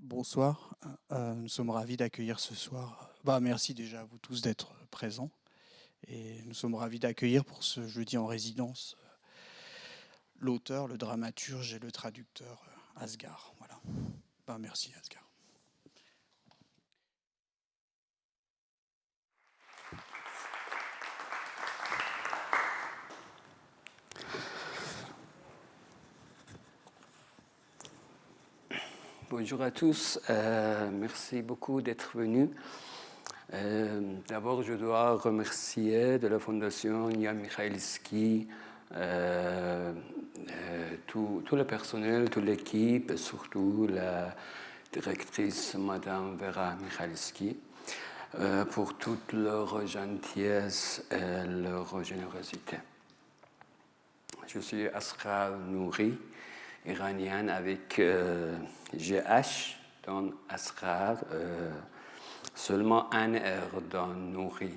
Bonsoir, nous sommes ravis d'accueillir ce soir. Merci déjà à vous tous d'être présents et nous sommes ravis d'accueillir pour ce jeudi en résidence l'auteur, le dramaturge et le traducteur Asghar. Voilà. Merci Asghar. Bonjour à tous, merci beaucoup d'être venus. D'abord, je dois remercier de la Fondation Jan Michalski tout le personnel, toute l'équipe, et surtout la directrice Madame Vera Michalski pour toute leur gentillesse et leur générosité. Je suis Asghar Nouri, iranienne avec GH dans Asghar, seulement un R dans Nouri,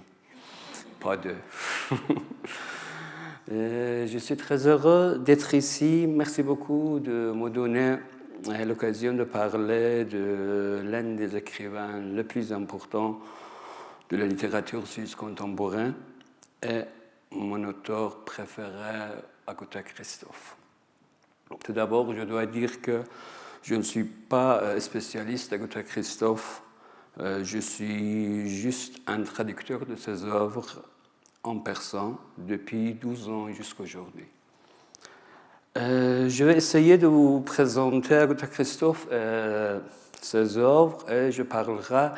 pas deux. Je suis très heureux d'être ici. Merci beaucoup de me donner l'occasion de parler de l'un des écrivains les plus importants de la littérature suisse contemporaine et mon auteur préféré, Agatha Christoph. Tout d'abord, je dois dire que je ne suis pas spécialiste d'Agatha Christoph. Je suis juste un traducteur de ses œuvres en persan depuis 12 ans jusqu'à aujourd'hui. Je vais essayer de vous présenter Agatha Christoph et ses œuvres et je parlerai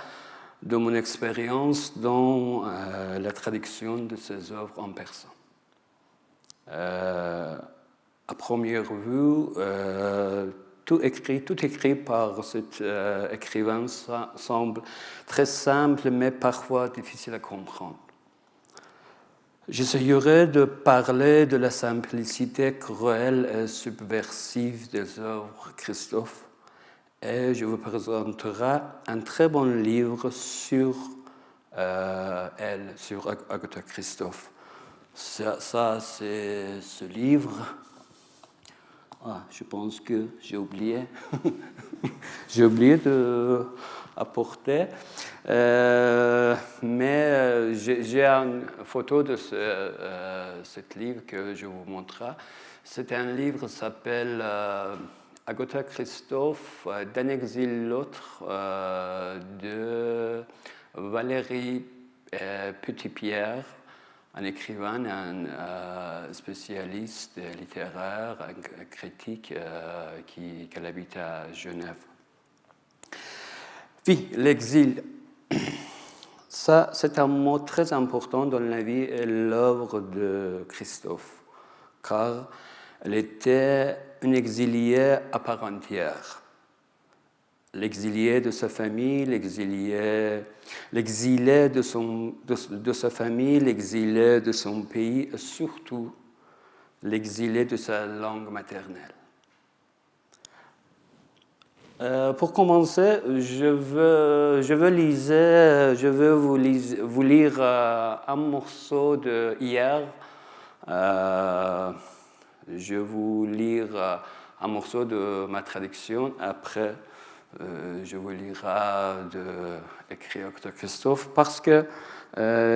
de mon expérience dans la traduction de ses œuvres en persan. À première vue, tout écrit par cet écrivain semble très simple, mais parfois difficile à comprendre. J'essayerai de parler de la simplicité cruelle et subversive des œuvres de Christoph, et je vous présenterai un très bon livre sur elle, sur Agatha Christoph. Ça c'est ce livre. Je pense que j'ai oublié. J'ai oublié de apporter. Mais j'ai une photo de ce livre que je vous montrerai. C'est un livre qui s'appelle Agatha Christoph, d'un exil l'autre, de Valérie Petitpierre, un écrivain, un spécialiste littéraire, un critique qui habite à Genève. Oui, l'exil. Ça, c'est un mot très important dans la vie et l'œuvre de Christoph, car elle était une exiliée à part entière. L'exilé de sa famille, l'exilé de sa famille, l'exilé de son pays et surtout l'exilé de sa langue maternelle. Pour commencer, je veux vous lire un morceau de hier. Je vais vous lire un morceau de ma traduction. Après, je vous lirai d'écrit Agatha Christoph parce que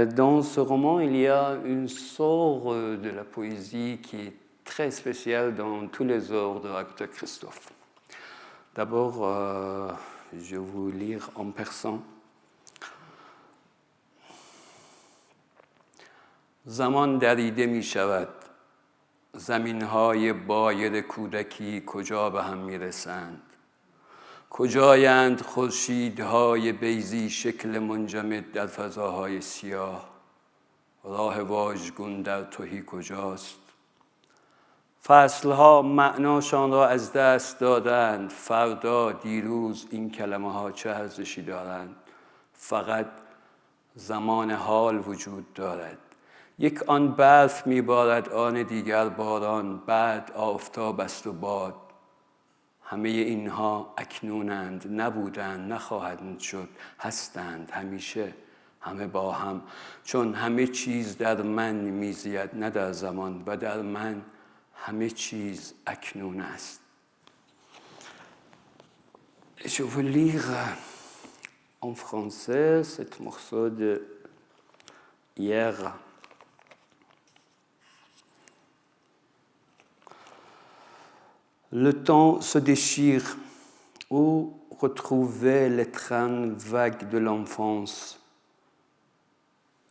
dans ce roman, il y a une sorte de la poésie qui est très spéciale dans tous les œuvres d'Agatha Christoph. D'abord, je vais vous lire en persan. زمان دریده می شود زمین‌های باید کودکی کجا به هم می‌رسند کجایند خورشیدهای بیضی شکل منجمد در فضاهای سیاه راه واژگون در تهی کجاست فصلها معناشان را از دست دادند فردا دیروز این کلمه ها چه ارزشی دارند فقط زمان حال وجود دارد یک آن برف میبارد آن دیگر باران بعد آفتاب است و باد همه اینها اکنونند نبودند نخواهند شد هستند همیشه همه با هم چون همه چیز در من میزید نه در زمان و در من همه چیز اکنون است. je vais lire en français ce morceau de hier. Le temps se déchire. Où retrouver les trains vagues de l'enfance?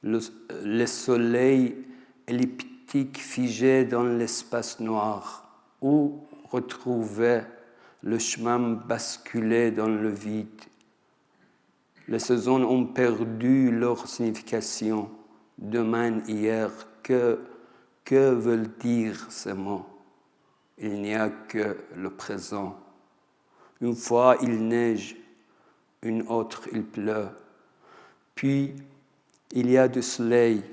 Le soleil elliptique figé dans l'espace noir. Où retrouver le chemin basculé dans le vide? Les saisons ont perdu leur signification. Demain, hier, que veulent dire ces mots? Il n'y a que le présent. Une fois, il neige, une autre, il pleut. Puis, il y a du soleil,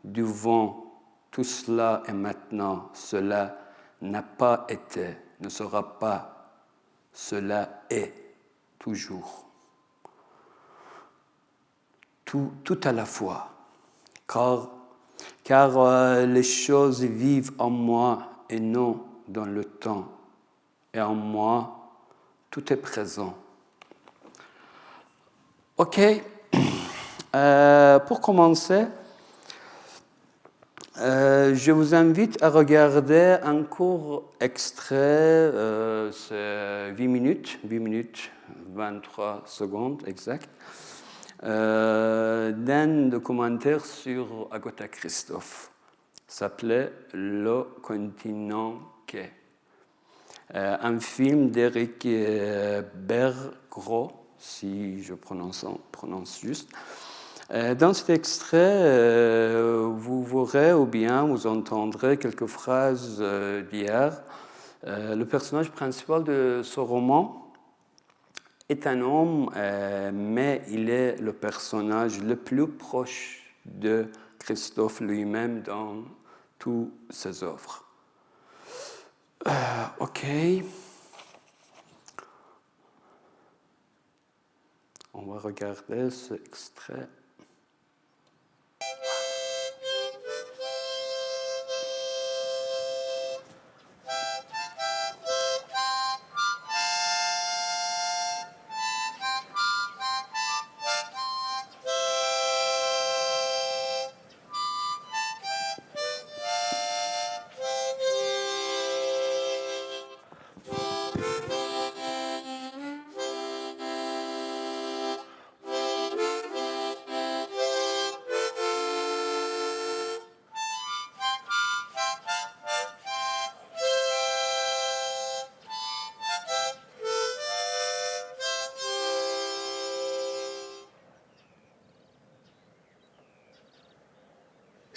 du vent. Tout cela est maintenant. Cela n'a pas été, ne sera pas. Cela est toujours. Tout à la fois. Car les choses vivent en moi et non dans le temps. Et en moi, tout est présent. OK. Pour commencer, je vous invite à regarder un court extrait, c'est 8 minutes 23 secondes exact, d'un documentaire sur Agatha Christophe. S'appelait Le continent quai. Un film d'Éric Bergerac, si je prononce juste. Dans cet extrait, vous verrez ou bien vous entendrez quelques phrases d'hier. Le personnage principal de ce roman est un homme, mais il est le personnage le plus proche de Christophe lui-même dans toutes ses œuvres. OK. On va regarder ce extrait.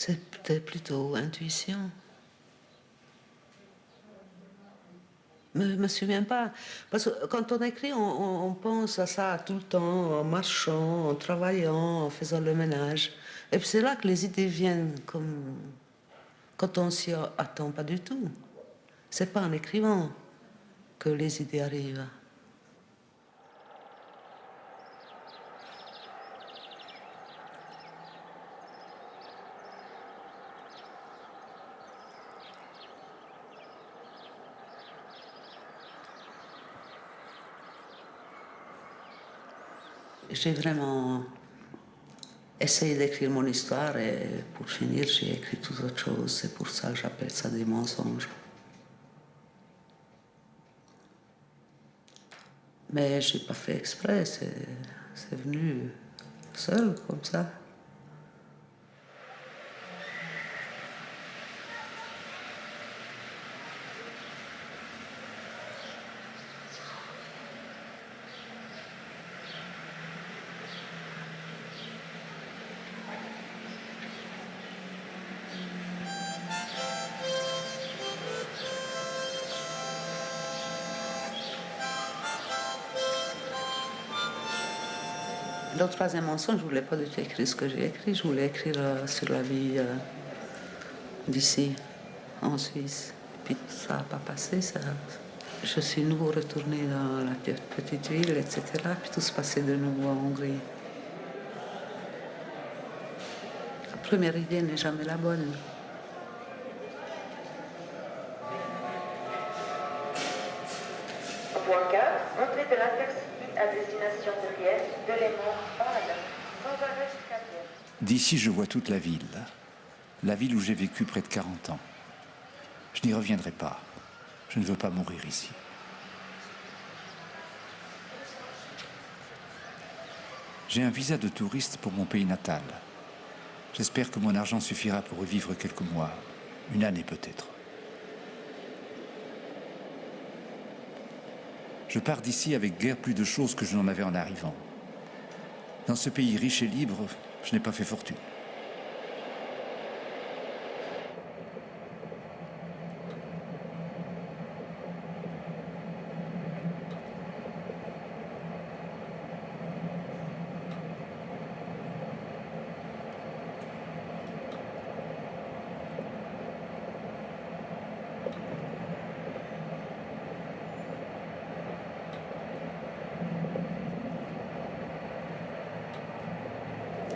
C'était plutôt intuition. Je ne me souviens pas. Parce que quand on écrit, on pense à ça tout le temps, en marchant, en travaillant, en faisant le ménage. Et puis c'est là que les idées viennent, comme quand on s'y attend pas du tout. C'est pas en écrivant que les idées arrivent. J'ai vraiment essayé d'écrire mon histoire et pour finir, j'ai écrit tout autre chose. C'est pour ça que j'appelle ça des mensonges. Mais je n'ai pas fait exprès, c'est venu seul comme ça. Le troisième mensonge, je ne voulais pas du tout écrire ce que j'ai écrit. Je voulais écrire sur la vie d'ici, en Suisse. Puis ça n'a pas passé. Ça. Je suis nouveau retournée dans la petite ville, etc. Puis tout se passait de nouveau en Hongrie. La première idée n'est jamais la bonne. Point 4. Entrée de l'Intercity à destination de Liège, de Léman, Bâle, sans arrêt jusqu'à Liège. D'ici, je vois toute la ville où j'ai vécu près de 40 ans. Je n'y reviendrai pas. Je ne veux pas mourir ici. J'ai un visa de touriste pour mon pays natal. J'espère que mon argent suffira pour y vivre quelques mois, une année peut-être. Je pars d'ici avec guère plus de choses que je n'en avais en arrivant. Dans ce pays riche et libre, je n'ai pas fait fortune.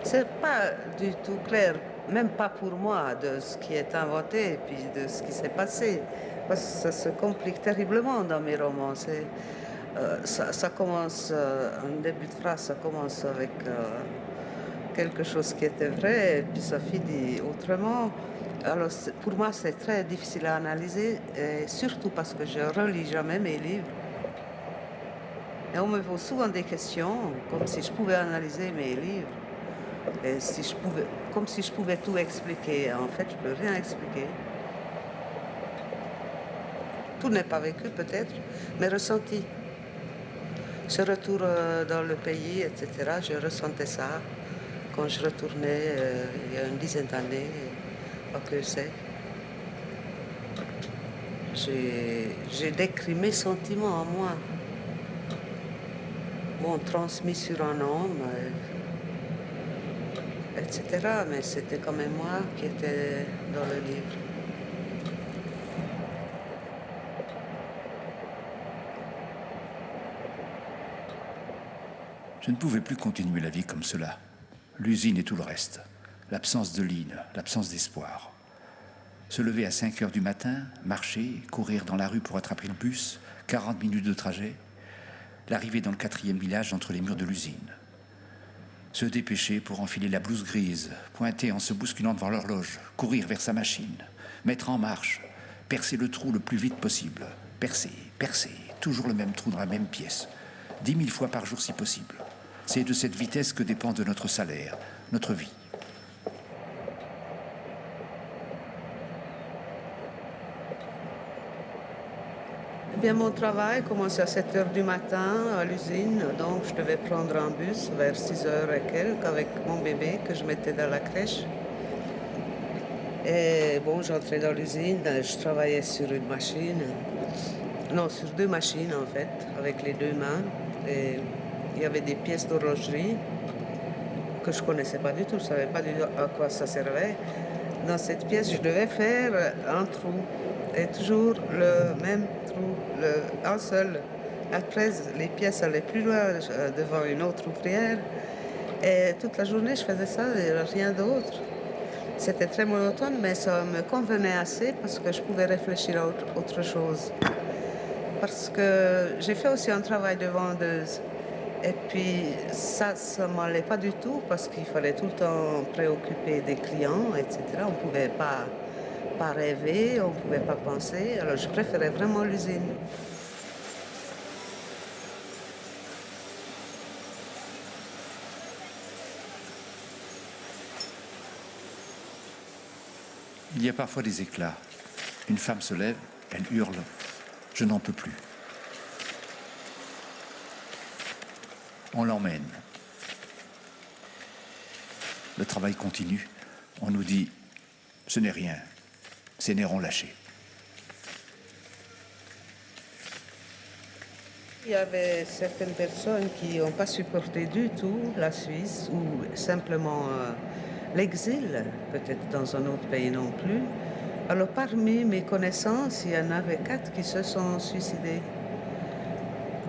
C'est pas du tout clair, même pas pour moi, de ce qui est inventé et puis de ce qui s'est passé. Parce que ça se complique terriblement dans mes romans. Ça commence, en début de phrase, ça commence avec quelque chose qui était vrai, et puis ça finit autrement. Alors pour moi, c'est très difficile à analyser, et surtout parce que je relis jamais mes livres. Et on me pose souvent des questions, comme si je pouvais analyser mes livres. Et comme si je pouvais tout expliquer. En fait, je ne peux rien expliquer. Tout n'est pas vécu peut-être, mais ressenti. Ce retour dans le pays, etc., je ressentais ça quand je retournais il y a une dizaine d'années à Creuset. J'ai décrit mes sentiments à moi. Bon, transmis sur un homme. Etc. Mais c'était quand même moi qui étais dans le livre. Je ne pouvais plus continuer la vie comme cela. L'usine et tout le reste. L'absence de ligne, l'absence d'espoir. Se lever à 5 heures du matin, marcher, courir dans la rue pour attraper le bus, 40 minutes de trajet. L'arrivée dans le 4e village entre les murs de l'usine. Se dépêcher pour enfiler la blouse grise, pointer en se bousculant devant l'horloge, courir vers sa machine, mettre en marche, percer le trou le plus vite possible, percer, toujours le même trou dans la même pièce, 10 000 fois par jour si possible. C'est de cette vitesse que dépend de notre salaire, notre vie. Eh bien, mon travail commençait à 7 heures du matin à l'usine, donc je devais prendre un bus vers 6 heures et quelques avec mon bébé que je mettais dans la crèche. Et bon, j'entrais dans l'usine, je travaillais sur une machine, non, sur 2 machines en fait, avec les 2 mains. Et il y avait des pièces d'horlogerie que je ne connaissais pas du tout, je ne savais pas du tout à quoi ça servait. Dans cette pièce, je devais faire un trou, et toujours le même trou, un seul. Après, les pièces allaient plus loin devant une autre ouvrière. Et toute la journée, je faisais ça et rien d'autre. C'était très monotone, mais ça me convenait assez parce que je pouvais réfléchir à autre chose. Parce que j'ai fait aussi un travail de vendeuse. Et puis ça ne m'allait pas du tout parce qu'il fallait tout le temps préoccuper des clients, etc. On ne pouvait pas rêver, on ne pouvait pas penser. Alors je préférais vraiment l'usine. Il y a parfois des éclats. Une femme se lève, elle hurle « Je n'en peux plus ». On l'emmène. Le travail continue. On nous dit « Ce n'est rien, ces nerfs ont lâché ». Il y avait certaines personnes qui n'ont pas supporté du tout la Suisse ou simplement l'exil, peut-être dans un autre pays non plus. Alors parmi mes connaissances, il y en avait 4 qui se sont suicidés,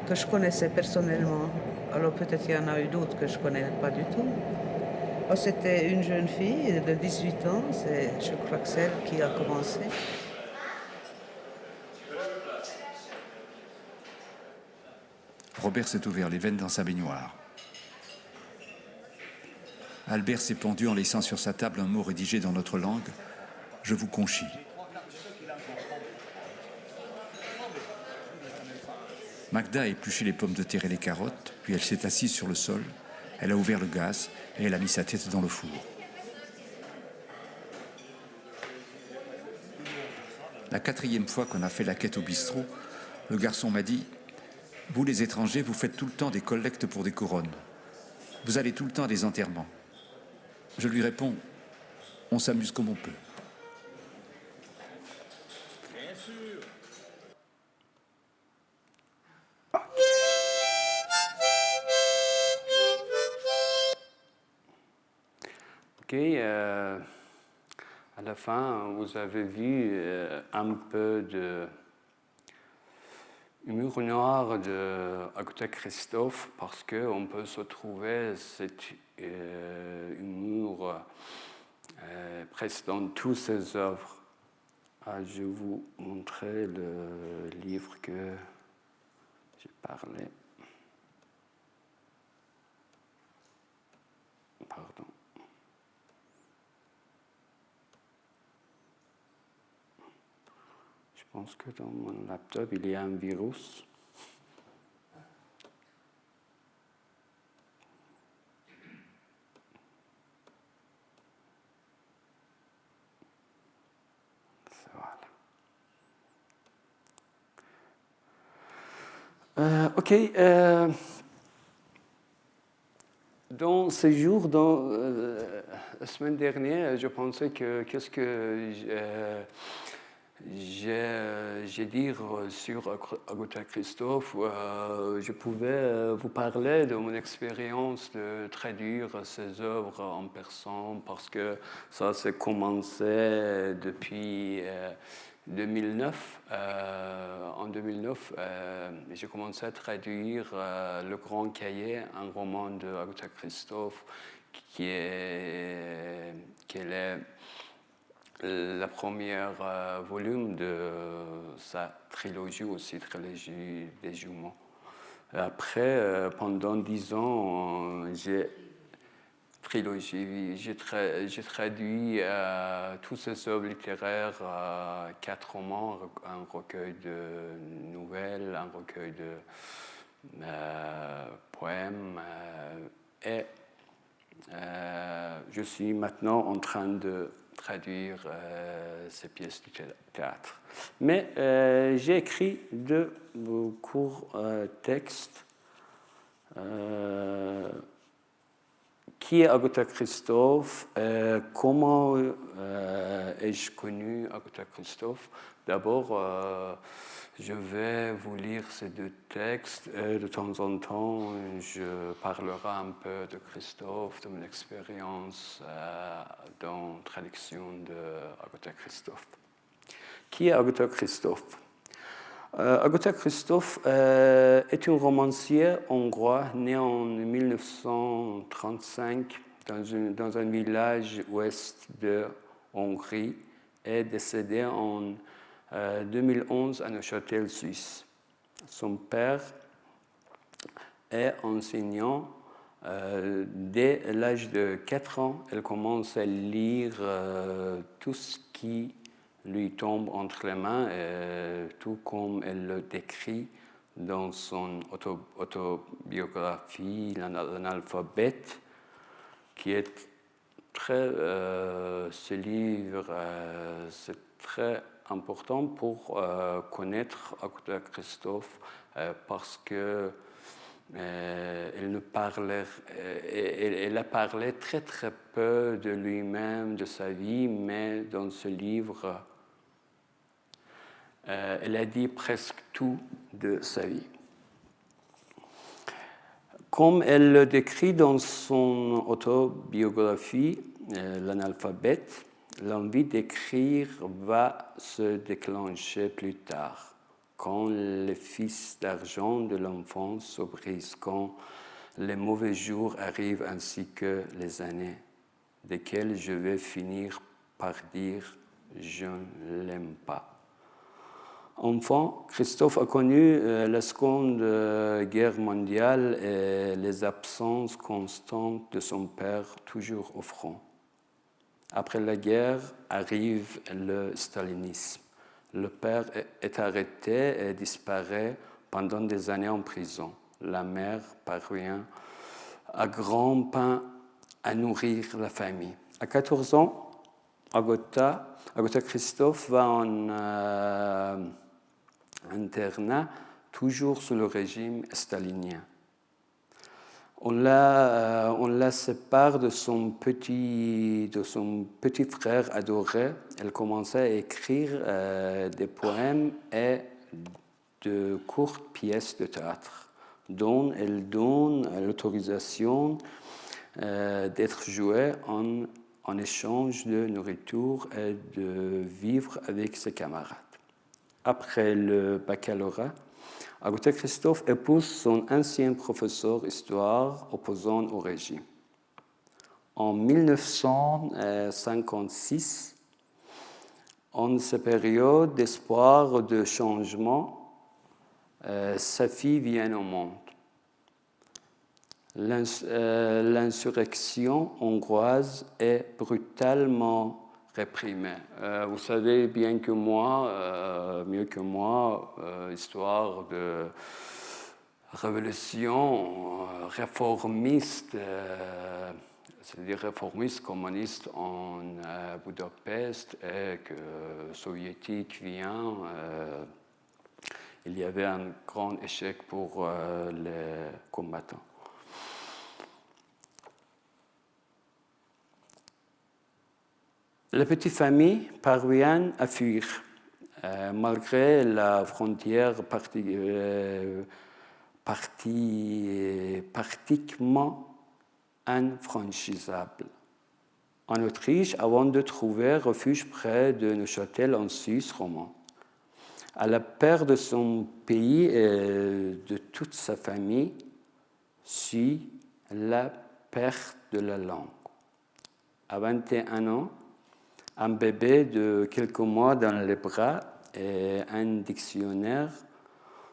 que je connaissais personnellement. Alors peut-être qu'il y en a eu d'autres que je ne connais pas du tout. Oh, c'était une jeune fille de 18 ans, c'est je crois que celle qui a commencé. Robert s'est ouvert les veines dans sa baignoire. Albert s'est pendu en laissant sur sa table un mot rédigé dans notre langue. Je vous conchie. Magda a épluché les pommes de terre et les carottes, puis elle s'est assise sur le sol, elle a ouvert le gaz et elle a mis sa tête dans le four. La 4e fois qu'on a fait la quête au bistrot, le garçon m'a dit « Vous les étrangers, vous faites tout le temps des collectes pour des couronnes. Vous allez tout le temps à des enterrements. » Je lui réponds « On s'amuse comme on peut. » Ok, à la fin, vous avez vu un peu de humour noir de Agatha Christophe parce qu'on peut se trouver cet humour presque dans toutes ses œuvres. Je vais vous montrer le livre que j'ai parlé. Pardon. Je pense que dans mon laptop, il y a un virus. Voilà. Ok. Dans ces jours, la semaine dernière, je pensais que qu'est-ce que j'ai dire sur Agatha Christophe. Je pouvais vous parler de mon expérience de traduire ses œuvres en persan parce que ça s'est commencé depuis 2009. En 2009, j'ai commencé à traduire Le Grand Cahier, un roman de Agatha Christophe qui est la première volume de sa trilogie, aussi Trilogie des jumeaux. Après, pendant 10 ans, j'ai traduit tous ces œuvres littéraires, 4 romans, un recueil de nouvelles, un recueil de poèmes, et je suis maintenant en train de traduire ces pièces de théâtre. Mais j'ai écrit 2 courts textes. Qui est Agatha Christophe? Comment ai-je connu Agatha Christophe? D'abord, je vais vous lire ces 2 textes et de temps en temps, je parlerai un peu de Christophe, de mon expérience dans la traduction d'Agatha Christophe. Qui est Agatha Christophe? Agatha Christophe est un romancier hongrois né en 1935 dans un village ouest de Hongrie et décédé en 2011 à Neuchâtel, Suisse. Son père est enseignant. Dès l'âge de 4 ans, elle commence à lire tout ce qui lui tombe entre les mains, tout comme elle le décrit dans son autobiographie, L'Analphabète, qui est très... ce livre, c'est très important pour connaître Agatha Christophe parce que elle a parlé très très peu de lui-même, de sa vie, mais dans ce livre, elle a dit presque tout de sa vie. Comme elle le décrit dans son autobiographie, L'Analphabète, l'envie d'écrire va se déclencher plus tard, quand les fils d'argent de l'enfance se brisent, quand les mauvais jours arrivent ainsi que les années, desquelles je vais finir par dire « je ne l'aime pas ». Enfant, Christophe a connu la Seconde Guerre mondiale et les absences constantes de son père, toujours au front. Après la guerre arrive le stalinisme. Le père est arrêté et disparaît pendant des années en prison. La mère parvient à grands pains à nourrir la famille. À 14 ans, Agota Christophe va en internat, toujours sous le régime stalinien. On la sépare de son petit frère adoré. Elle commençait à écrire des poèmes et de courtes pièces de théâtre, dont elle donne l'autorisation d'être jouée en échange de nourriture et de vivre avec ses camarades. Après le baccalauréat, Agota Christophe épouse son ancien professeur d'histoire opposant au régime. En 1956, en cette période d'espoir de changement, sa fille vient au monde. L'insurrection hongroise est brutalement réprimée. Vous savez bien que moi, mieux que moi, histoire de révolution réformiste, c'est-à-dire réformiste communiste en Budapest et que soviétique vient, il y avait un grand échec pour les combattants. La petite famille parvient à fuir, malgré la frontière pratiquement infranchissable en Autriche avant de trouver refuge près de Neuchâtel en Suisse romande. À la perte de son pays et de toute sa famille suit la perte de la langue. À 21 ans, un bébé de quelques mois dans les bras et un dictionnaire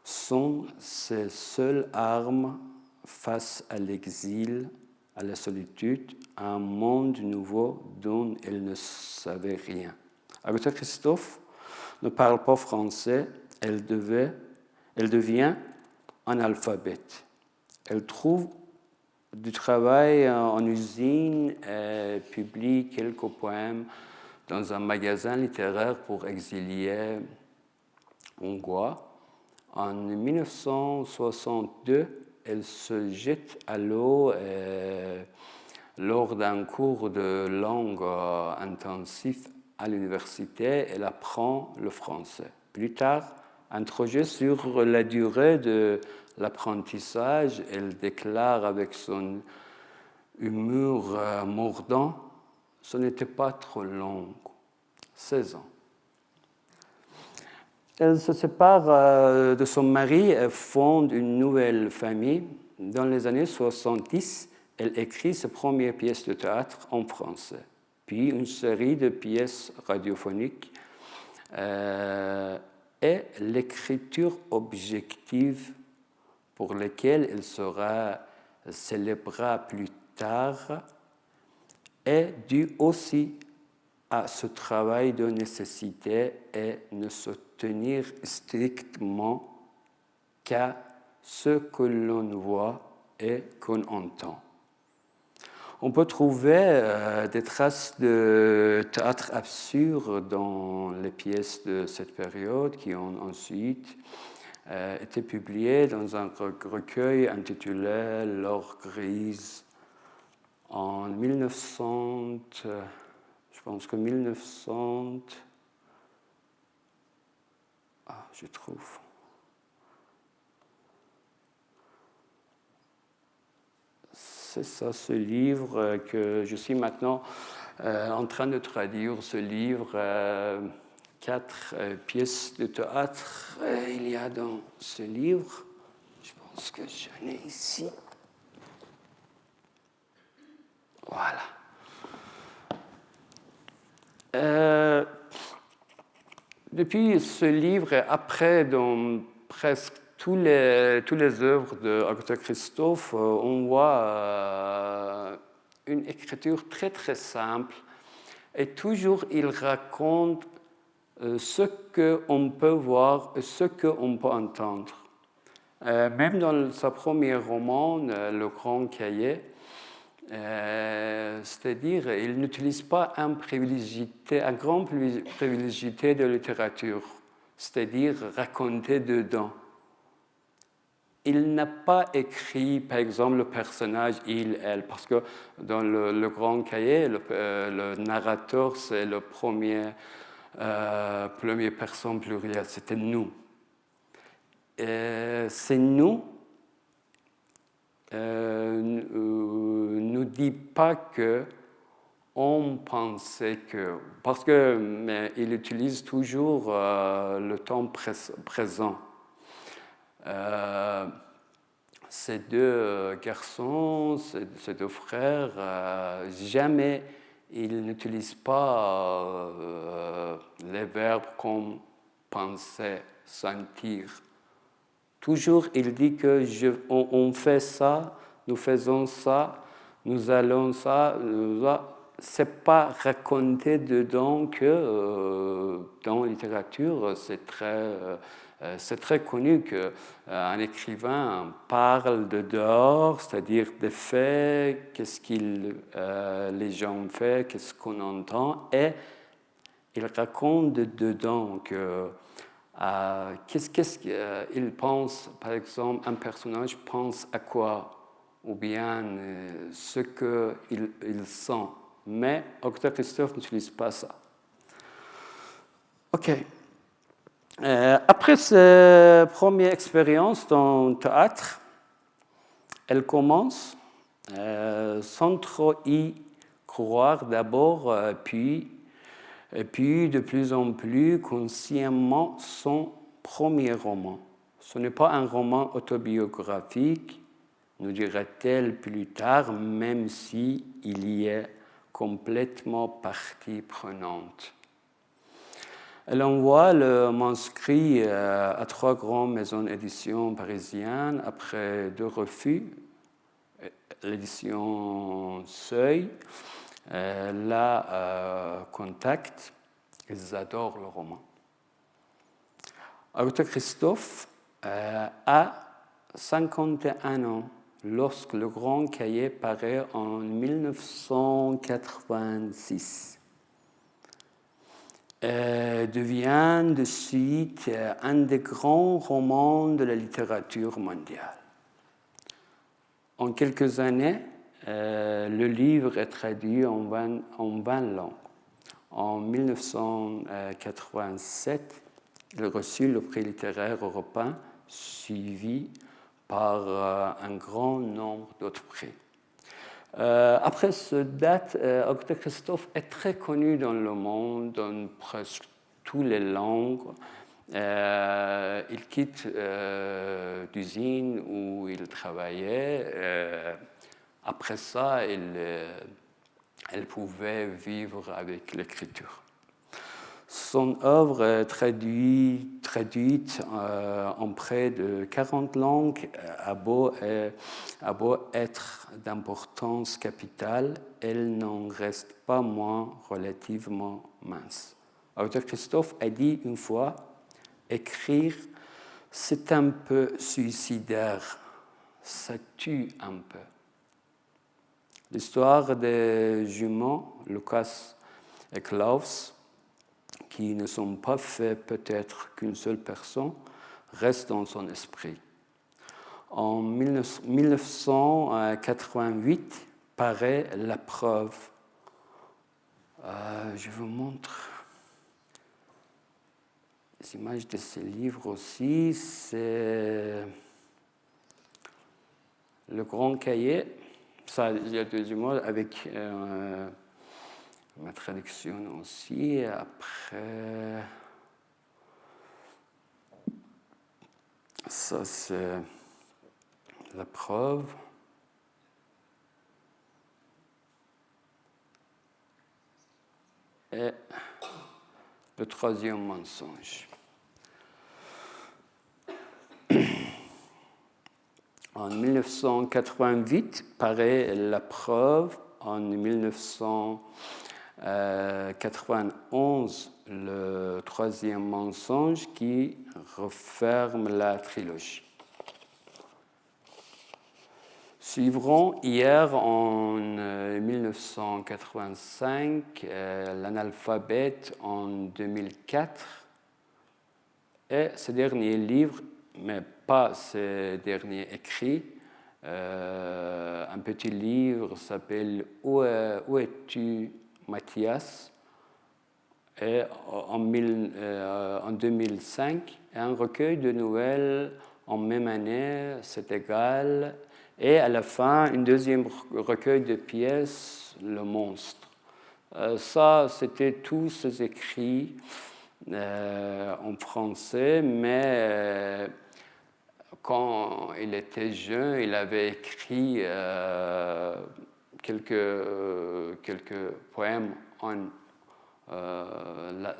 sont ses seules armes face à l'exil, à la solitude, à un monde nouveau dont elle ne savait rien. Agota Christophe ne parle pas français, elle devient analphabète. Elle trouve du travail en usine et publie quelques poèmes dans un magasin littéraire pour exiliés hongrois. En 1962, elle se jette à l'eau lors d'un cours de langue intensif à l'université. Elle apprend le français. Plus tard, interrogée sur la durée de l'apprentissage, elle déclare avec son humour mordant: ce n'était pas trop long, 16 ans. Elle se sépare de son mari et fonde une nouvelle famille. Dans les années 70, elle écrit ses premières pièces de théâtre en français, puis une série de pièces radiophoniques et l'écriture objective pour lesquelles elle sera célébrée plus tard est due aussi à ce travail de nécessité et ne se tenir strictement qu'à ce que l'on voit et qu'on entend. On peut trouver des traces de théâtre absurde dans les pièces de cette période qui ont ensuite été publiées dans un recueil intitulé L'or grise en 1900. Je pense que 1900. Ah, je trouve. C'est ça, ce livre que je suis maintenant en train de traduire, ce livre. 4 pièces de théâtre il y a dans ce livre. Je pense que j'en ai ici. Voilà. Depuis ce livre, et après, dans presque tous les œuvres d'Agatha Christophe, on voit une écriture très très simple et toujours il raconte ce qu'on peut voir et ce qu'on peut entendre. Même dans sa première roman, Le Grand Cahier, c'est-à-dire il n'utilise pas un grand privilégié de littérature, c'est-à-dire raconter dedans. Il n'a pas écrit, par exemple, le personnage il, elle, parce que dans le Grand Cahier, le narrateur, c'est le première personne plurielle, c'était nous. C'est nous ne dit pas que on pensait que, parce qu'il utilise toujours le temps présent. Ces deux garçons, ces deux frères, jamais ils n'utilisent pas les verbes comme penser, sentir. Toujours, il dit que on fait ça, nous faisons ça, nous allons ça. C'est pas raconté dedans que dans la littérature, c'est très connu qu'un écrivain parle de dehors, c'est-à-dire des faits, qu'est-ce que les gens font, qu'est-ce qu'on entend, et il raconte dedans que qu'est-ce qu'il pense, par exemple, un personnage pense à quoi, ou bien ce qu'il sent. Mais Agatha Christophe n'utilise pas ça. OK. Après cette première expérience dans le théâtre, elle commence sans trop y croire d'abord, et puis de plus en plus consciemment son premier roman. Ce n'est pas un roman autobiographique, nous dira-t-elle plus tard, même si il y est complètement partie prenante. Elle envoie le manuscrit à 3 grandes maisons d'édition parisiennes après 2 refus. L'édition Seuil la contacte. Ils adorent le roman. Agatha Christophe a 51 ans lorsque Le Grand Cahier paraît en 1986. Devient de suite un des grands romans de la littérature mondiale. En quelques années, le livre est traduit en 20 langues. En 1987, il reçut le prix littéraire européen, suivi par un grand nombre d'autres prix. Après cette date, Agatha Christophe est très connu dans le monde, dans presque toutes les langues. Il quitte l'usine où il travaillait. Après ça, elle pouvait vivre avec l'écriture. Son œuvre est traduite en près de 40 langues, a beau être d'importance capitale, elle n'en reste pas moins relativement mince. Agatha Christophe a dit une fois, écrire, c'est un peu suicidaire, ça tue un peu. L'histoire des jumeaux, Lucas et Klaus, qui ne sont pas faits peut-être qu'une seule personne, reste dans son esprit. En 1988 paraît La Preuve. Je vous montre les images de ce livre aussi. C'est Le Grand Cahier. Ça, il y a 2 mots avec ma traduction aussi. Après, ça c'est La Preuve. Et Le troisième mensonge. En 1988 paraît La Preuve. En 1991, le troisième mensonge qui referme la trilogie. Suivront hier en 1985 L'Analphabète en 2004 et ce dernier livre, mais pas ce dernier écrit, un petit livre s'appelle Où es-tu, Mathias? Et en 2005, un recueil de nouvelles en même année, c'est égal. Et à la fin, un deuxième recueil de pièces, Le Monstre. Ça, c'était tous ces écrits en français, mais quand il était jeune, il avait écrit quelques poèmes en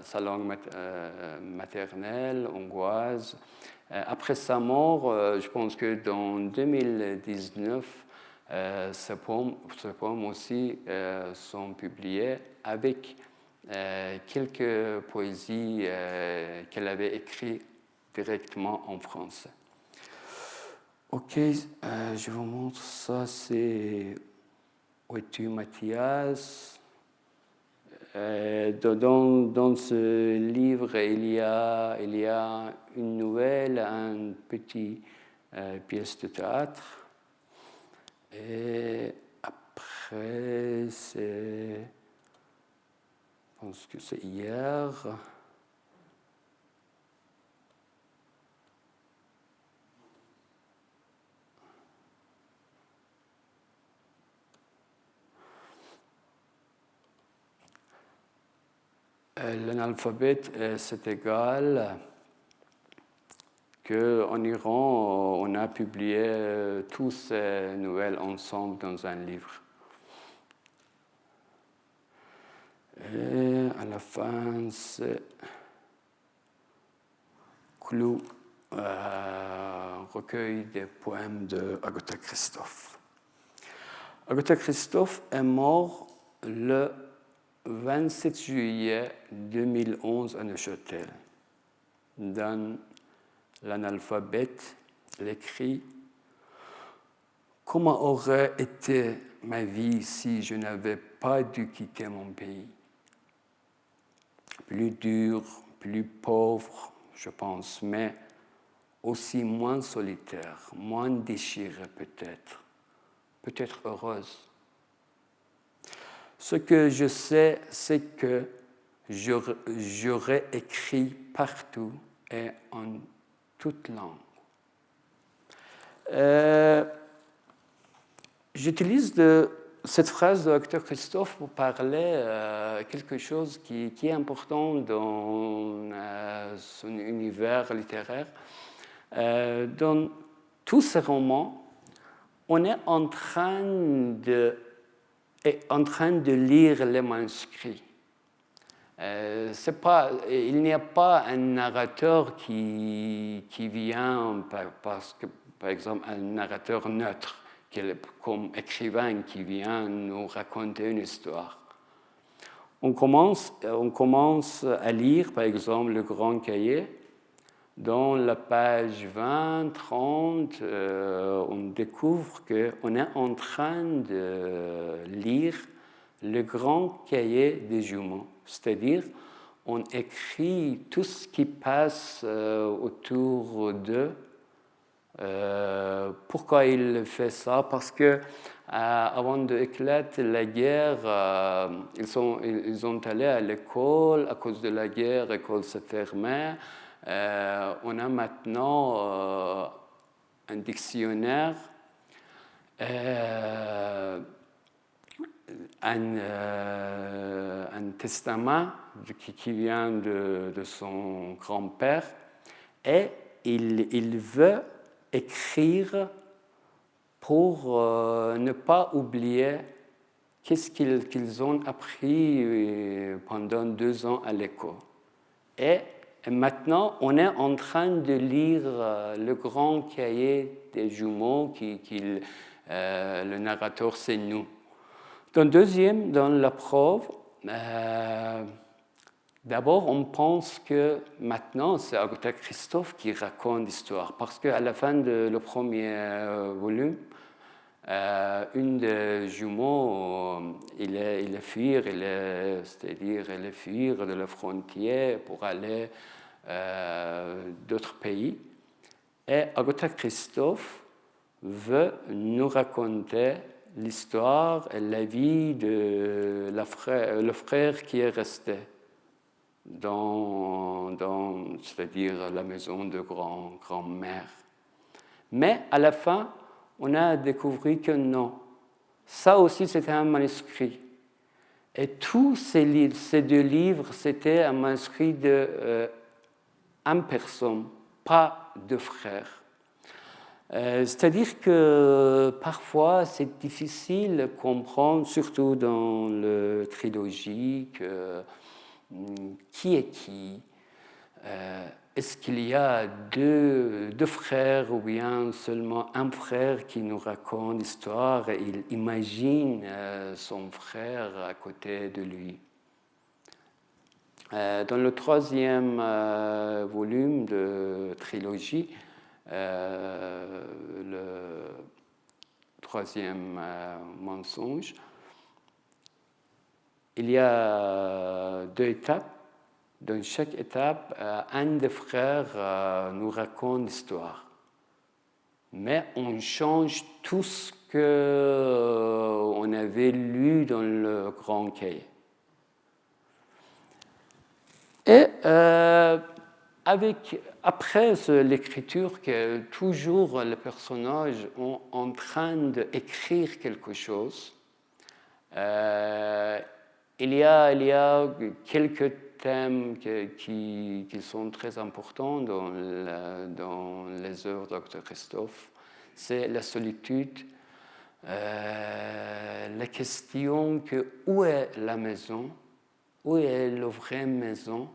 sa langue maternelle, hongroise. Après sa mort, je pense que dans 2019, ces poèmes aussi sont publiés avec quelques poésies qu'elle avait écrites directement en français. Ok, je vous montre ça, c'est Où es-tu, Mathias? Dans ce livre, il y a une nouvelle, une petite pièce de théâtre. Et après, je pense que c'est hier. L'analphabète, c'est égal qu'en Iran, on a publié tous ces nouvelles ensemble dans un livre. Et à la fin, c'est Clou, recueil des poèmes de Agatha Christophe. Agatha Christophe est mort le 27 juillet 2011 à Neuchâtel. Dans l'analphabète, elle écrit « Comment aurait été ma vie si je n'avais pas dû quitter mon pays? Plus dur, plus pauvre, je pense, mais aussi moins solitaire, moins déchirée peut-être heureuse. Ce que je sais, c'est que j'aurais écrit partout et en toute langue. J'utilise cette phrase de Agatha Christophe pour parler quelque chose qui est important dans son univers littéraire. Dans tous ces romans, on est en train de lire les manuscrits. Il n'y a pas un narrateur qui vient, parce que, par exemple, un narrateur neutre, comme écrivain qui vient nous raconter une histoire. On commence à lire, par exemple, le Grand Cahier. Dans la page 20, 30, on découvre qu'on est en train de lire le Grand Cahier des jumeaux. C'est-à-dire, on écrit tout ce qui passe autour d'eux. Pourquoi il fait ça? Parce que avant d'éclater la guerre, ils sont allés à l'école. À cause de la guerre, l'école s'est fermée. On a maintenant un dictionnaire, un testament qui vient de son grand-père, et il veut écrire pour ne pas oublier qu'est-ce qu'ils ont appris pendant 2 ans à l'école. Et maintenant, on est en train de lire le grand cahier des jumeaux le narrateur, c'est nous. Dans la preuve, d'abord, on pense que maintenant, c'est Agatha Christophe qui raconte l'histoire, parce qu'à la fin de le premier volume, une des jumeaux, il est fuir, c'est-à-dire il est fuir de la frontière pour aller d'autres pays. Et Agatha Christophe veut nous raconter l'histoire et la vie de le frère qui est resté c'est-à-dire la maison de grand-mère. Mais à la fin, on a découvert que non. Ça aussi, c'était un manuscrit. Et tous ces deux livres, c'était un manuscrit d'une personne, pas de frères. C'est-à-dire que parfois, c'est difficile de comprendre, surtout dans la trilogie, qui est qui. Est-ce qu'il y a deux frères ou bien seulement un frère qui nous raconte l'histoire et il imagine son frère à côté de lui? Dans le troisième volume de trilogie, le troisième mensonge, il y a 2 étapes. Dans chaque étape, un des frères nous raconte l'histoire. Mais on change tout ce qu'on avait lu dans le grand cahier. Et après l'écriture, que toujours les personnages sont en train d'écrire quelque chose, il y a quelques thèmes qui sont très importants dans les œuvres de Dr. Christophe. C'est la solitude, la question que où est la maison, où est la vraie maison,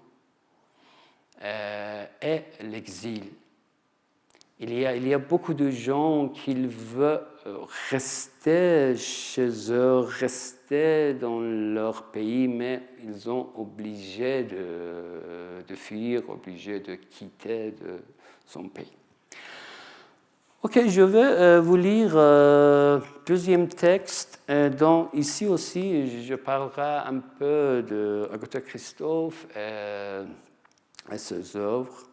et l'exil. Il y a beaucoup de gens qui veulent rester chez eux, rester dans leur pays, mais ils sont obligés de fuir, obligés de quitter son pays. Ok, je vais vous lire deuxième texte. Donc ici aussi, je parlerai un peu de Agatha Christophe et ses œuvres.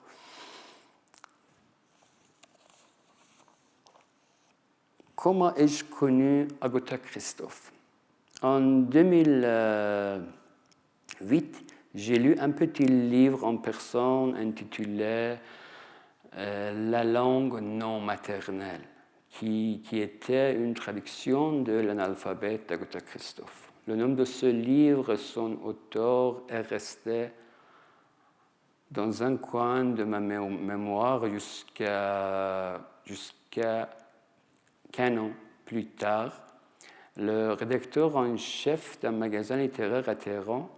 Comment ai-je connu Agatha Christophe? En 2008, j'ai lu un petit livre en personne intitulé La langue non maternelle, qui était une traduction de l'analphabète d'Agatha Christophe. Le nom de ce livre, son auteur est resté dans un coin de ma mémoire jusqu'à qu'un an plus tard, le rédacteur en chef d'un magasin littéraire à Téhéran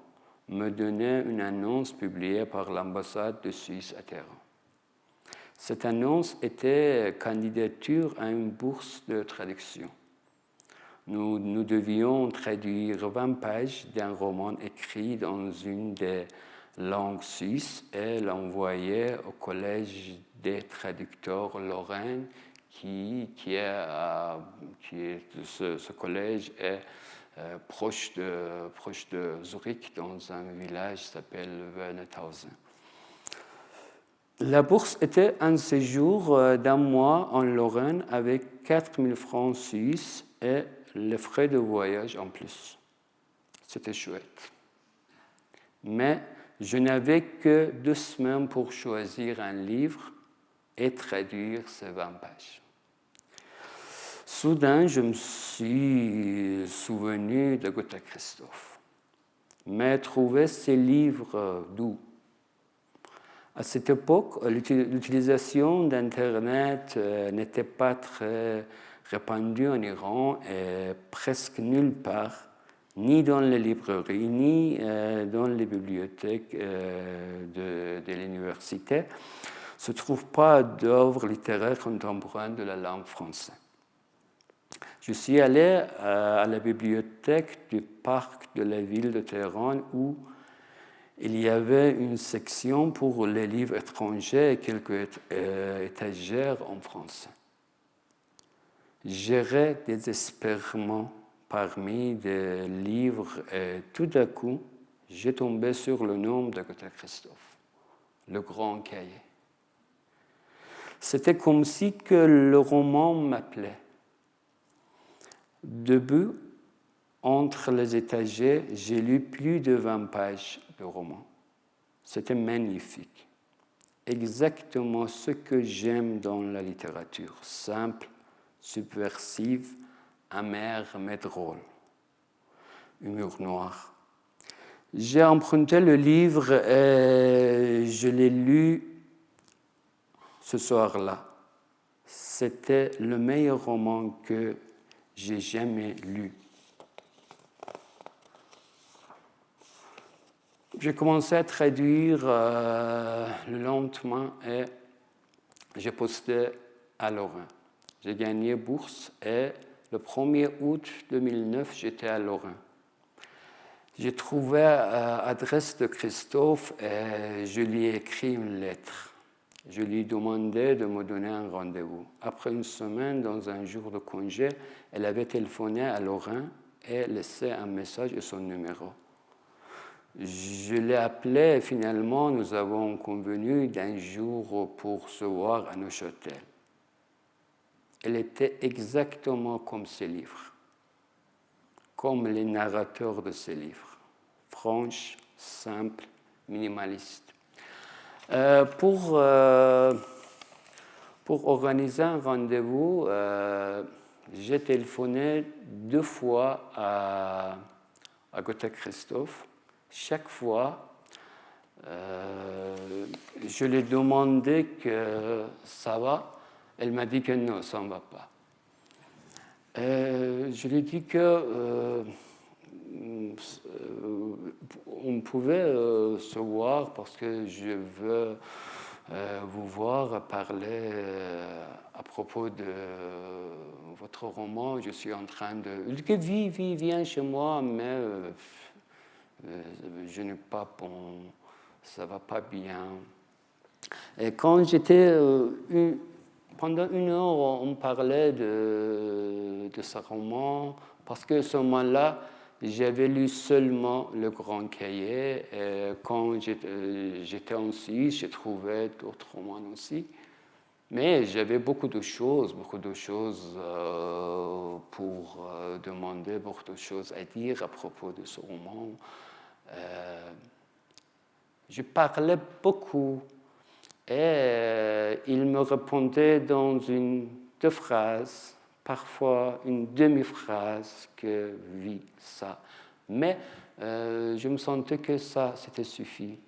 me donnait une annonce publiée par l'ambassade de Suisse à Téhéran. Cette annonce était candidature à une bourse de traduction. Nous devions traduire 20 pages d'un roman écrit dans une des langues suisses et l'envoyer au Collège des traducteurs Lorraine, ce collège est proche de Zurich, dans un village qui s'appelle Wernethausen. La bourse était un séjour d'un mois en Lorraine avec 4 000 francs suisses et les frais de voyage en plus. C'était chouette. Mais je n'avais que 2 semaines pour choisir un livre et traduire ces 20 pages. Soudain, je me suis souvenu d'Agatha Christophe, mais trouvé ces livres doux. À cette époque, l'utilisation d'Internet n'était pas très répandue en Iran et presque nulle part ni dans les librairies, ni dans les bibliothèques de l'université, ne se trouve pas d'œuvres littéraires contemporaines de la langue française. Je suis allé à la bibliothèque du parc de la ville de Téhéran où il y avait une section pour les livres étrangers et quelques étagères en français. J'errais désespérément parmi des livres et tout à coup, j'ai tombé sur le nom d'Agatha Christophe, Le Grand Cahier. C'était comme si que le roman m'appelait. Debout, entre les étagères, j'ai lu plus de 20 pages de roman. C'était magnifique. Exactement ce que j'aime dans la littérature, simple, subversive, amère mais drôle. Humour noir. J'ai emprunté le livre et je l'ai lu ce soir-là. C'était le meilleur roman que j'ai jamais lu. J'ai commencé à traduire le lendemain et j'ai posté à Lorrain. J'ai gagné bourse et le 1er août 2009, j'étais à Lorrain. J'ai trouvé l'adresse de Christophe et je lui ai écrit une lettre. Je lui ai demandé de me donner un rendez-vous. Après une semaine, dans un jour de congé, elle avait téléphoné à Lorrain et laissé un message et son numéro. Je l'ai appelé et finalement, nous avons convenu d'un jour pour se voir à Neuchâtel. Elle était exactement comme ses livres, comme les narrateurs de ses livres, franche, simple, minimaliste. Pour organiser un rendez-vous, j'ai téléphoné 2 fois à Agatha Christophe. Chaque fois, je lui ai demandé que ça va. Elle m'a dit que non, ça ne va pas. Je lui ai dit que on pouvait se voir parce que je veux vous voir parler à propos de votre roman. Je suis en train de... Il dit que viens chez moi, mais je n'ai pas bon, ça ne va pas bien. Et quand j'étais... pendant 1 heure, on parlait de ce roman, parce que ce moment-là, j'avais lu seulement Le Grand Cahier. Et quand j'étais en Suisse, j'ai trouvé d'autres romans aussi. Mais j'avais beaucoup de choses pour demander, beaucoup de choses à dire à propos de ce roman. Je parlais beaucoup. Et il me répondait dans 2 phrases, parfois une demi-phrase, que oui, ça. Mais je me sentais que ça, c'était suffi.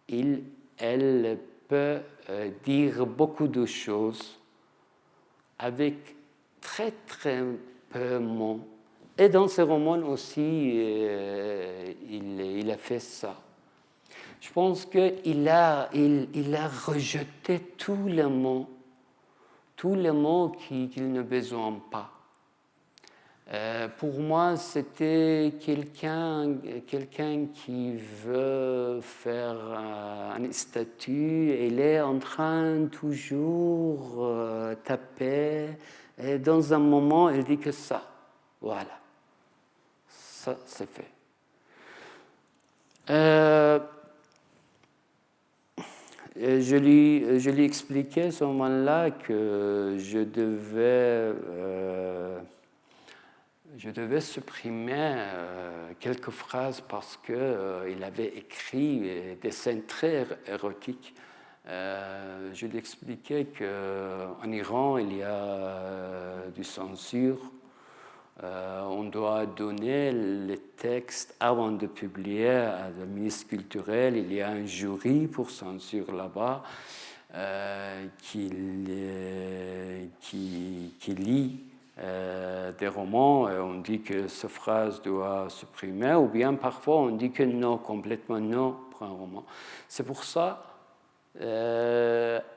Elle peut dire beaucoup de choses avec très, très peu de mots. Et dans ses romans aussi, il a fait ça. Je pense qu'il a rejeté tous les mots qu'il ne besoin pas. Pour moi, c'était quelqu'un qui veut faire un statut. Il est en train toujours taper. Et dans un moment, il dit que ça, voilà, ça c'est fait. Je lui expliquais à ce moment-là que je devais supprimer quelques phrases parce qu'il avait écrit des scènes très érotiques. Je lui expliquais qu'en Iran, il y a du censure. On doit donner les textes avant de publier à la ministre culturelle. Il y a un jury pour censure là-bas qui lit des romans, on dit que cette phrase doit supprimer, ou bien parfois on dit que non, complètement non pour un roman. C'est pour ça,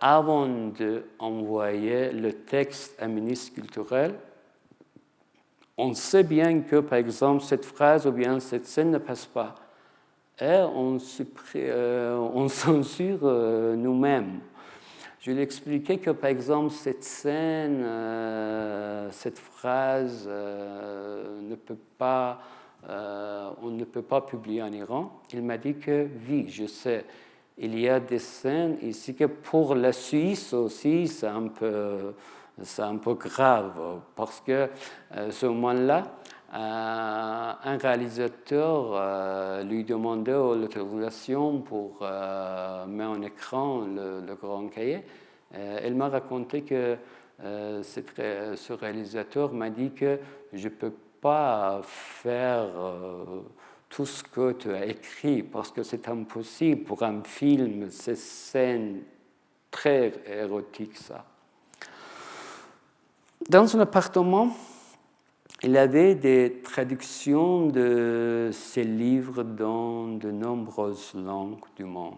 avant d'envoyer le texte à un ministre culturel, on sait bien que, par exemple, cette phrase ou bien cette scène ne passe pas. Et on censure nous-mêmes. Je lui expliquais que, par exemple, cette scène, cette phrase, on ne peut pas publier en Iran. Il m'a dit que oui, je sais. Il y a des scènes ici que pour la Suisse aussi, c'est un peu grave, parce que ce moment-là, un réalisateur lui demandait l'autorisation pour mettre en écran le Grand Cahier. Elle m'a raconté que ce réalisateur m'a dit que je ne peux pas faire tout ce que tu as écrit parce que c'est impossible pour un film, ces scènes très érotiques, ça. Dans son appartement, il avait des traductions de ses livres dans de nombreuses langues du monde,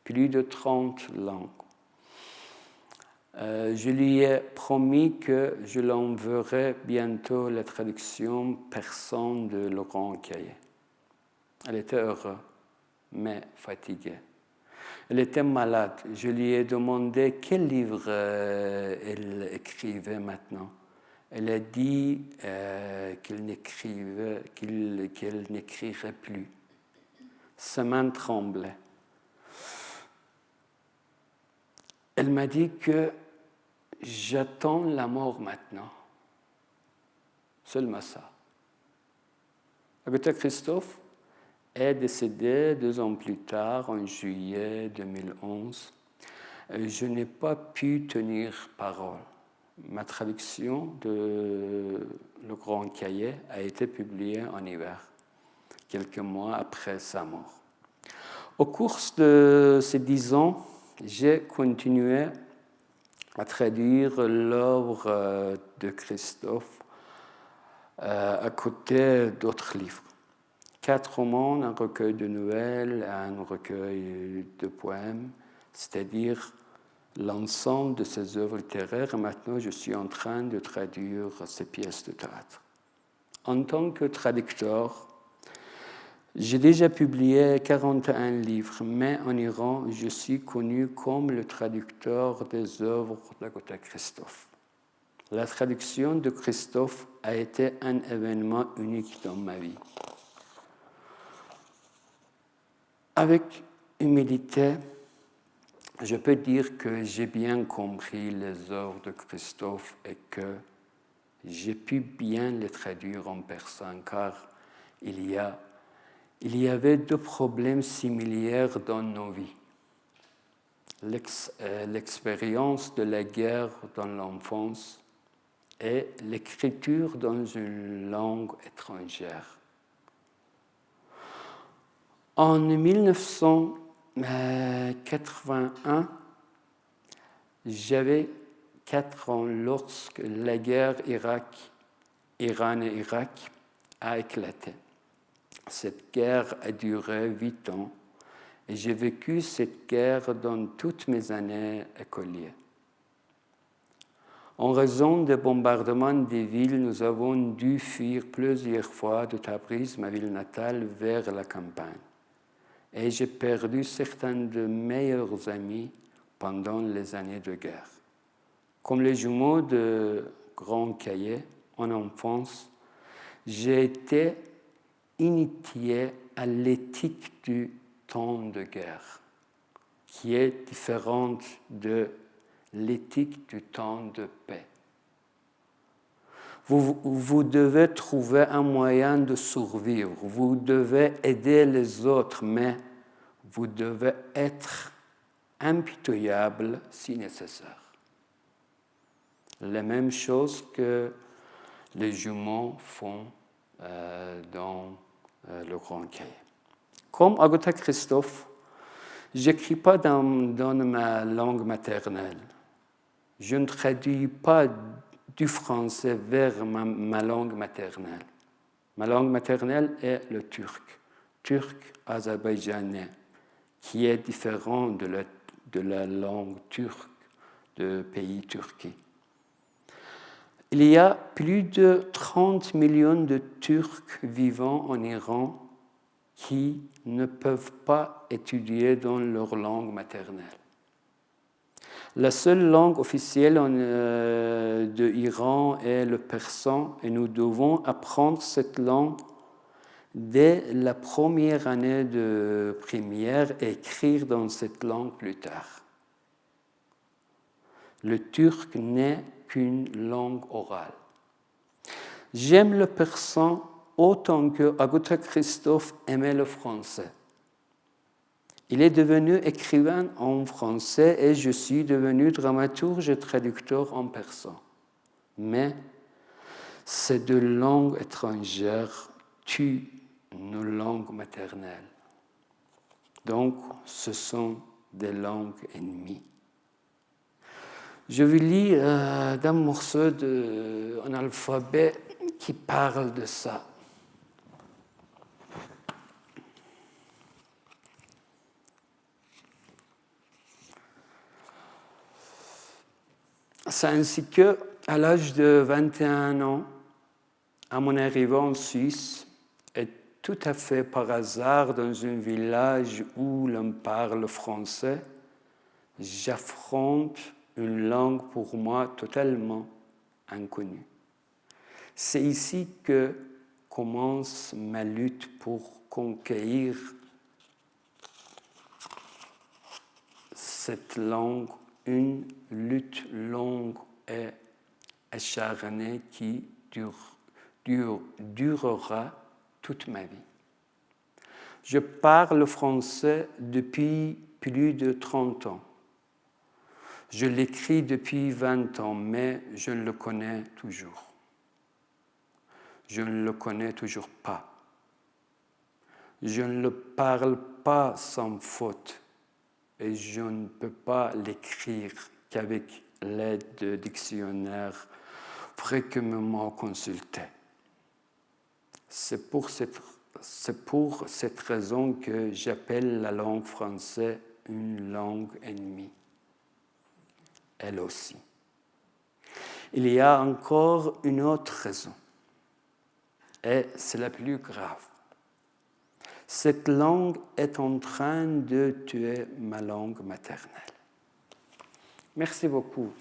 plus de 30 langues. Je lui ai promis que je l'enverrai bientôt la traduction persane de Laurent Caillé. Elle était heureuse, mais fatiguée. Elle était malade. Je lui ai demandé quel livre elle écrivait maintenant. Elle a dit qu'elle n'écrirait plus. Sa main tremblait. Elle m'a dit que j'attends la mort maintenant. Seulement ça. Agatha Christophe est décédée 2 ans plus tard, en juillet 2011. Je n'ai pas pu tenir parole. Ma traduction de Le Grand Cahier a été publiée en hiver, quelques mois après sa mort. Au cours de ces 10 ans, j'ai continué à traduire l'œuvre de Christophe à côté d'autres livres. 4 romans, un recueil de nouvelles, un recueil de poèmes, c'est-à-dire l'ensemble de ses œuvres littéraires. Et maintenant, je suis en train de traduire ces pièces de théâtre. En tant que traducteur, j'ai déjà publié 41 livres, mais en Iran, je suis connu comme le traducteur des œuvres d'Agatha Christophe. La traduction de Christophe a été un événement unique dans ma vie. Avec humilité, je peux dire que j'ai bien compris les œuvres de Christophe et que j'ai pu bien les traduire en personne, car il y avait 2 problèmes similaires dans nos vies. L'expérience de la guerre dans l'enfance et l'écriture dans une langue étrangère. En 1981, j'avais 4 ans lorsque la guerre Iran et Irak a éclaté. Cette guerre a duré 8 ans et j'ai vécu cette guerre dans toutes mes années écolières. En raison des bombardements des villes, nous avons dû fuir plusieurs fois de Tabriz, ma ville natale, vers la campagne. Et j'ai perdu certains de mes meilleurs amis pendant les années de guerre. Comme les jumeaux de Grand Cahier, en enfance, j'ai été initié à l'éthique du temps de guerre, qui est différente de l'éthique du temps de paix. Vous devez trouver un moyen de survivre, vous devez aider les autres, mais vous devez être impitoyable si nécessaire. La même chose que les jumeaux font dans le Grand Cahier. Comme Agatha Christophe, je n'écris pas dans ma langue maternelle. Je ne traduis pas du français vers ma langue maternelle. Ma langue maternelle est le turc azerbaïdjanais, qui est différent de la langue turque du pays Turquie. Il y a plus de 30 millions de Turcs vivant en Iran qui ne peuvent pas étudier dans leur langue maternelle. La seule langue officielle de l'Iran est le persan et nous devons apprendre cette langue dès la première année de primaire et écrire dans cette langue plus tard. Le turc n'est qu'une langue orale. J'aime le persan autant que Agatha Christophe aimait le français. Il est devenu écrivain en français et je suis devenu dramaturge et traducteur en persan. Mais ces deux langues étrangères tuent nos langues maternelles. Donc, ce sont des langues ennemies. Je vous lis d'un morceau d'un alphabet qui parle de ça. C'est ainsi que, à l'âge de 21 ans, à mon arrivée en Suisse, et tout à fait par hasard dans un village où l'on parle français, j'affronte une langue pour moi totalement inconnue. C'est ici que commence ma lutte pour conquérir cette langue, une lutte longue et acharnée qui durera toute ma vie. Je parle français depuis plus de 30 ans. Je l'écris depuis 20 ans, mais je le connais toujours. Je ne le connais toujours pas. Je ne le parle pas sans faute et je ne peux pas l'écrire qu'avec l'aide de dictionnaires fréquemment consultés. C'est pour cette raison que j'appelle la langue française une langue ennemie. Elle aussi. Il y a encore une autre raison, et c'est la plus grave. Cette langue est en train de tuer ma langue maternelle. Merci beaucoup.